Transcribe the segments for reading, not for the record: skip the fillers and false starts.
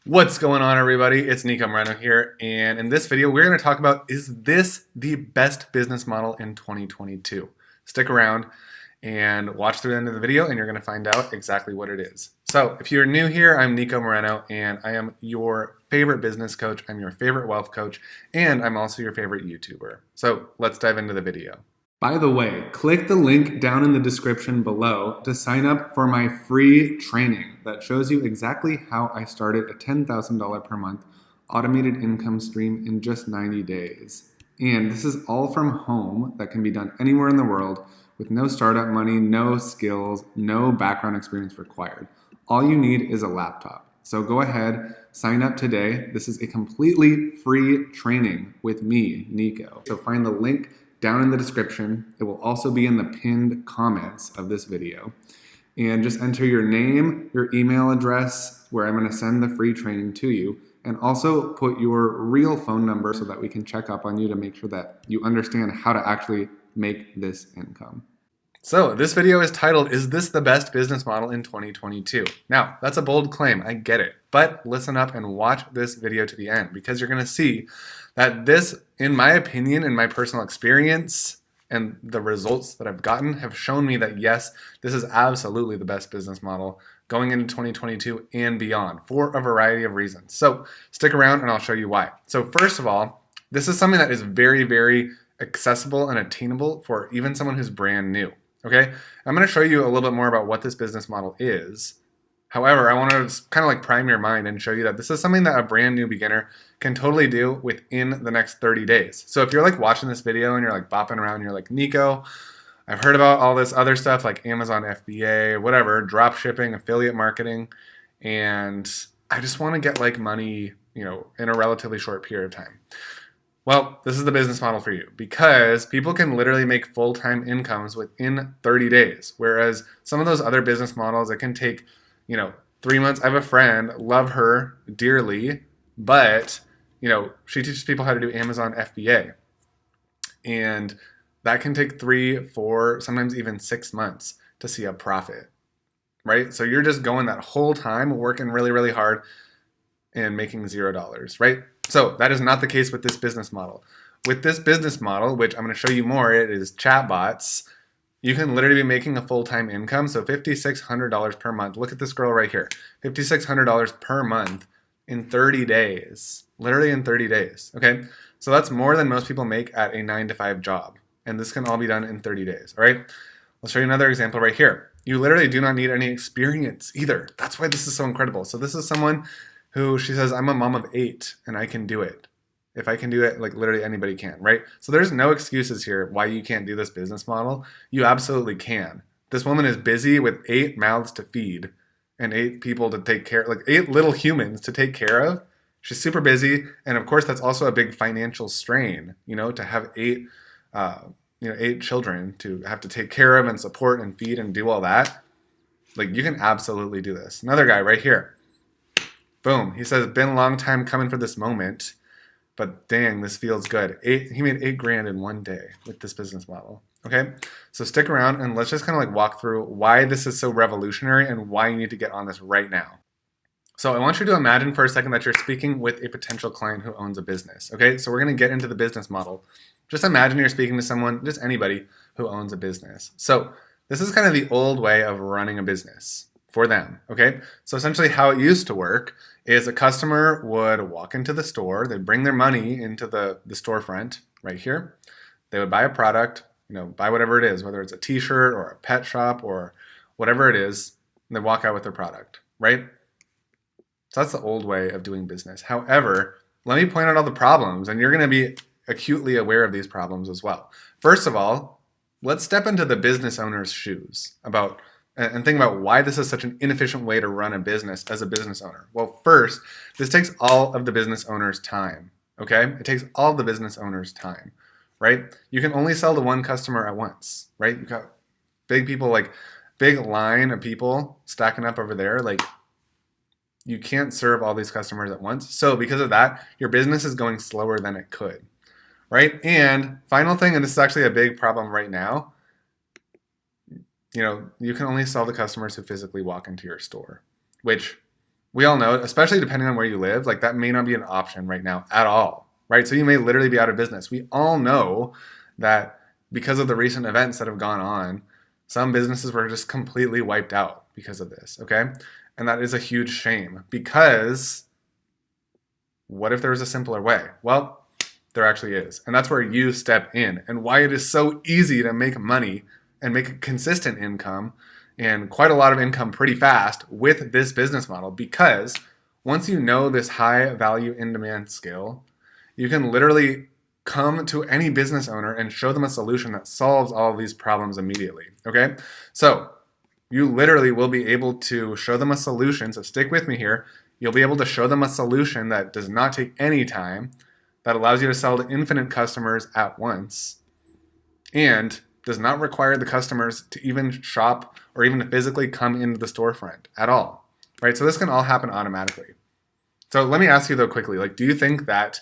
What's going on, everybody? It's Nico Moreno here, and in this video we're going to talk about, is this the best business model in 2022? Stick around and watch through the end of the video and you're going to find out exactly what it is. So if you're new here, I'm Nico Moreno and I am your favorite business coach, I'm your favorite wealth coach, and I'm also your favorite YouTuber. So let's dive into the video. By the way, click the link down in the description below to sign up for my free training that shows you exactly how I started a $10,000 per month automated income stream in just 90 days. And this is all from home that can be done anywhere in the world with no startup money, no skills, no background experience required. All you need is a laptop. So go ahead, sign up today. This is a completely free training with me, Nico. So find the link down in the description. It will also be in the pinned comments of this video. And just enter your name, your email address, where I'm going to send the free training to you, and also put your real phone number so that we can check up on you to make sure that you understand how to actually make this income. So this video is titled, Is This the Best Business Model in 2022? Now, that's a bold claim, I get it, but listen up and watch this video to the end because you're going to see that this, in my opinion, in my personal experience, and the results that I've gotten have shown me that yes, this is absolutely the best business model going into 2022 and beyond for a variety of reasons. So stick around and I'll show you why. So first of all, this is something that is very, very accessible and attainable for even someone who's brand new. Okay, I'm going to show you a little bit more about what this business model is. However, I want to kind of like prime your mind and show you that this is something that a brand new beginner can totally do within the next 30 days. So if you're like watching this video and you're like bopping around and you're like, Nico, I've heard about all this other stuff like Amazon FBA, whatever, drop shipping, affiliate marketing, and I just want to get like money, in a relatively short period of time. Well, this is the business model for you because people can literally make full-time incomes within 30 days. Whereas some of those other business models, it can take, 3 months. I have a friend, love her dearly, but, she teaches people how to do Amazon FBA. And that can take 3, 4, sometimes even 6 months to see a profit, right? So you're just going that whole time, working really, really hard and making $0, right? So that is not the case with this business model. With this business model, which I'm going to show you more, it is chatbots. You can literally be making a full-time income, so $5,600 per month. Look at this girl right here, $5,600 per month in 30 days, literally in 30 days, okay? So that's more than most people make at a 9-to-5 job, and this can all be done in 30 days, all right? I'll show you another example right here. You literally do not need any experience either. That's why this is so incredible. So this is someone who, she says, I'm a mom of 8 and I can do it. If I can do it, like literally anybody can, right? So there's no excuses here why you can't do this business model. You absolutely can. This woman is busy with 8 mouths to feed and 8 people to take care, like 8 little humans to take care of. She's super busy. And of course, that's also a big financial strain, to have 8, 8 children to have to take care of and support and feed and do all that. Like you can absolutely do this. Another guy right here. Boom. He says, been a long time coming for this moment, but dang, this feels good. He made 8 grand in one day with this business model. Okay. So stick around and let's just kind of like walk through why this is so revolutionary and why you need to get on this right now. So I want you to imagine for a second that you're speaking with a potential client who owns a business. Okay. So we're going to get into the business model. Just imagine you're speaking to someone, just anybody who owns a business. So this is kind of the old way of running a business for them, okay? So essentially how it used to work is a customer would walk into the store, they'd bring their money into the storefront right here. They would buy a product, buy whatever it is, whether it's a t-shirt or a pet shop or whatever it is, and they walk out with their product, right? So that's the old way of doing business. However, let me point out all the problems, and you're gonna be acutely aware of these problems as well. First of all, let's step into the business owner's shoes and think about why this is such an inefficient way to run a business as a business owner. Well, first, this takes all of the business owner's time, okay? It takes all of the business owner's time, right? You can only sell to one customer at once, right? You've got big people, like big line of people stacking up over there. Like you can't serve all these customers at once. So because of that, your business is going slower than it could, right? And final thing, and this is actually a big problem right now, you can only sell to customers who physically walk into your store, which We all know, especially depending on where you live, like that may not be an option right now at all, right? So you may literally be out of business. We all know that because of the recent events that have gone on, some businesses were just completely wiped out because of this, okay? And that is a huge shame, because what if there was a simpler way? Well, there actually is. And that's where you step in, and why it is so easy to make money and make a consistent income and quite a lot of income pretty fast with this business model. Because once you know this high value in demand skill, you can literally come to any business owner and show them a solution that solves all of these problems immediately. Okay? So you literally will be able to show them a solution. So stick with me here. You'll be able to show them a solution that does not take any time, that allows you to sell to infinite customers at once, and does not require the customers to even shop or even to physically come into the storefront at all, right? So this can all happen automatically. So let me ask you though quickly, like, do you think that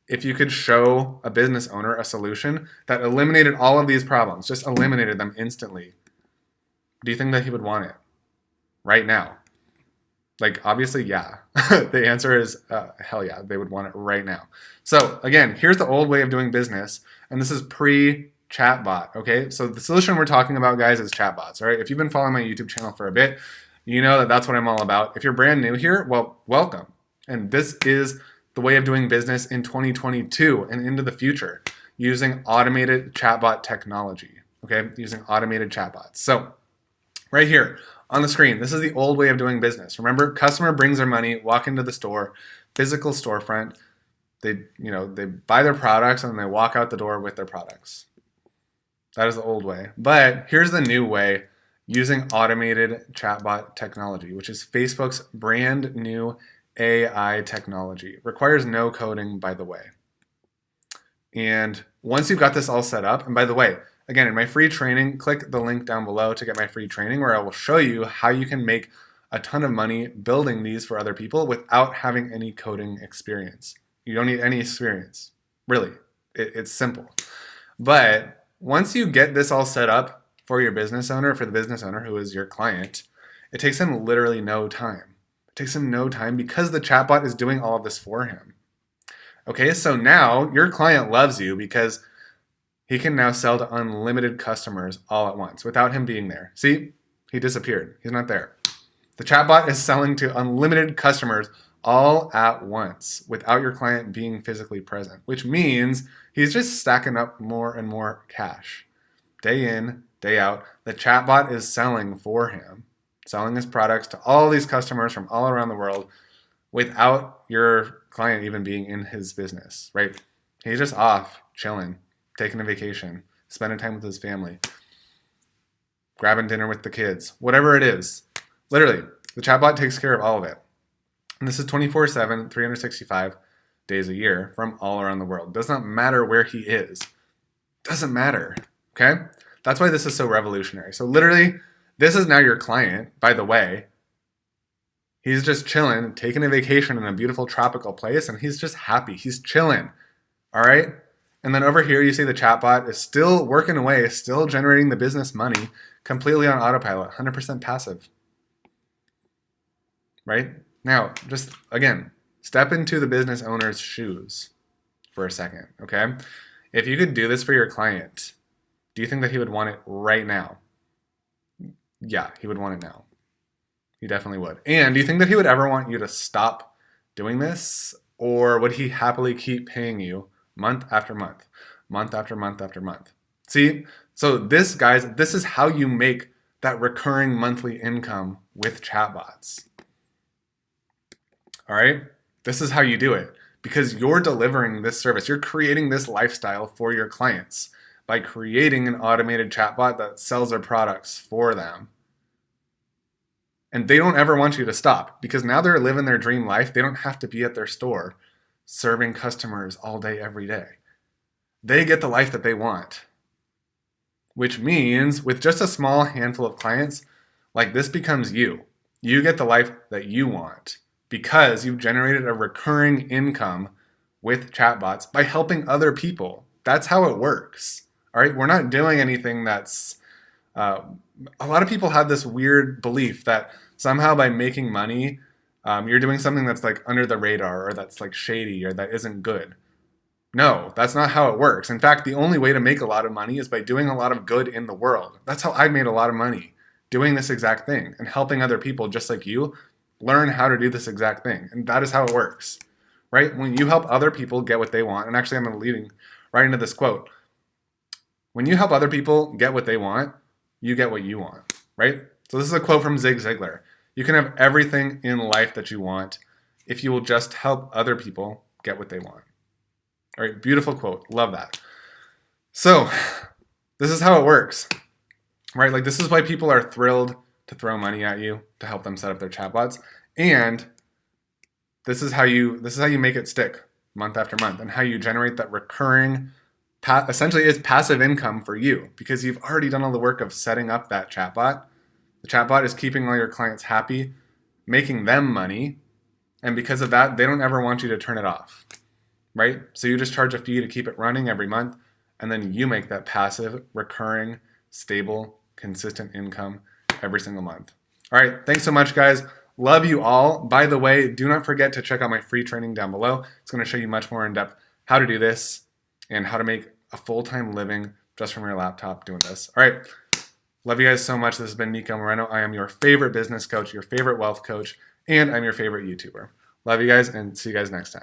if you could show a business owner a solution that eliminated all of these problems, just eliminated them instantly, do you think that he would want it right now? Like, obviously, yeah. The answer is hell yeah, they would want it right now. So again, here's the old way of doing business, and this is pre-chatbot, okay? So the solution we're talking about, guys, is chatbots, all right? If you've been following my YouTube channel for a bit, you know that that's what I'm all about. If you're brand new here, well, welcome. And this is the way of doing business in 2022 and into the future, using automated chatbot technology, okay? Using automated chatbots. So right here on the screen, this is the old way of doing business. Remember, customer brings their money, walk into the store, physical storefront, they buy their products and they walk out the door with their products. That is the old way. But here's the new way, using automated chatbot technology, which is Facebook's brand new AI technology. It requires no coding, by the way. And once you've got this all set up, and by the way, again, in my free training, click the link down below to get my free training, where I will show you how you can make a ton of money building these for other people without having any coding experience. You don't need any experience, really. It's simple. But once you get this all set up for your business owner, for the business owner who is your client, it takes him literally no time. It takes him no time because the chatbot is doing all of this for him. Okay, so now your client loves you because he can now sell to unlimited customers all at once without him being there. See, he disappeared. He's not there. The chatbot is selling to unlimited customers all at once without your client being physically present, which means he's just stacking up more and more cash. Day in, day out, the chatbot is selling for him, selling his products to all these customers from all around the world without your client even being in his business, right? He's just off, chilling, taking a vacation, spending time with his family, grabbing dinner with the kids, whatever it is. Literally, the chatbot takes care of all of it. And this is 24/7, 365 days a year from all around the world. Does not matter where he is. Doesn't matter, okay? That's why this is so revolutionary. So literally, this is now your client, by the way. He's just chilling, taking a vacation in a beautiful tropical place, and he's just happy. He's chilling, all right? And then over here, you see the chatbot is still working away, still generating the business money, completely on autopilot, 100% passive, right? Now, just again, step into the business owner's shoes for a second, okay? If you could do this for your client, do you think that he would want it right now? Yeah, he would want it now. He definitely would. And do you think that he would ever want you to stop doing this? Or would he happily keep paying you month after month, month after month after month? See, so this, guys, this is how you make that recurring monthly income with chatbots. All right? This is how you do it, because you're delivering this service. You're creating this lifestyle for your clients by creating an automated chatbot that sells their products for them. And they don't ever want you to stop, because now they're living their dream life. They don't have to be at their store serving customers all day, every day. They get the life that they want, which means with just a small handful of clients, like this becomes you. You get the life that you want because you've generated a recurring income with chatbots by helping other people. That's how it works. All right, we're not doing anything that's a lot of people have this weird belief that somehow by making money you're doing something that's like under the radar or that's like shady or that isn't good. No, that's not how it works. In fact, the only way to make a lot of money is by doing a lot of good in the world. That's how I've made a lot of money, doing this exact thing and helping other people just like you learn how to do this exact thing. And that is how it works, right? When you help other people get what they want, and actually I'm going to lead right into this quote. When you help other people get what they want, you get what you want, right? So this is a quote from Zig Ziglar. You can have everything in life that you want if you will just help other people get what they want. All right, beautiful quote. Love that. So this is how it works, right? Like this is why people are thrilled to throw money at you to help them set up their chatbots. And this is how you make it stick month after month, and how you generate that recurring, essentially is passive income for you, because you've already done all the work of setting up that chatbot. The chatbot is keeping all your clients happy, making them money, and because of that, they don't ever want you to turn it off, right? So you just charge a fee to keep it running every month, and then you make that passive, recurring, stable, consistent income every single month. All right, thanks so much, guys. Love you all. By the way, do not forget to check out my free training down below. It's going to show you much more in depth how to do this and how to make a full-time living just from your laptop doing this. All right. Love you guys so much. This has been Nico Moreno. I am your favorite business coach, your favorite wealth coach, and I'm your favorite YouTuber. Love you guys, and see you guys next time.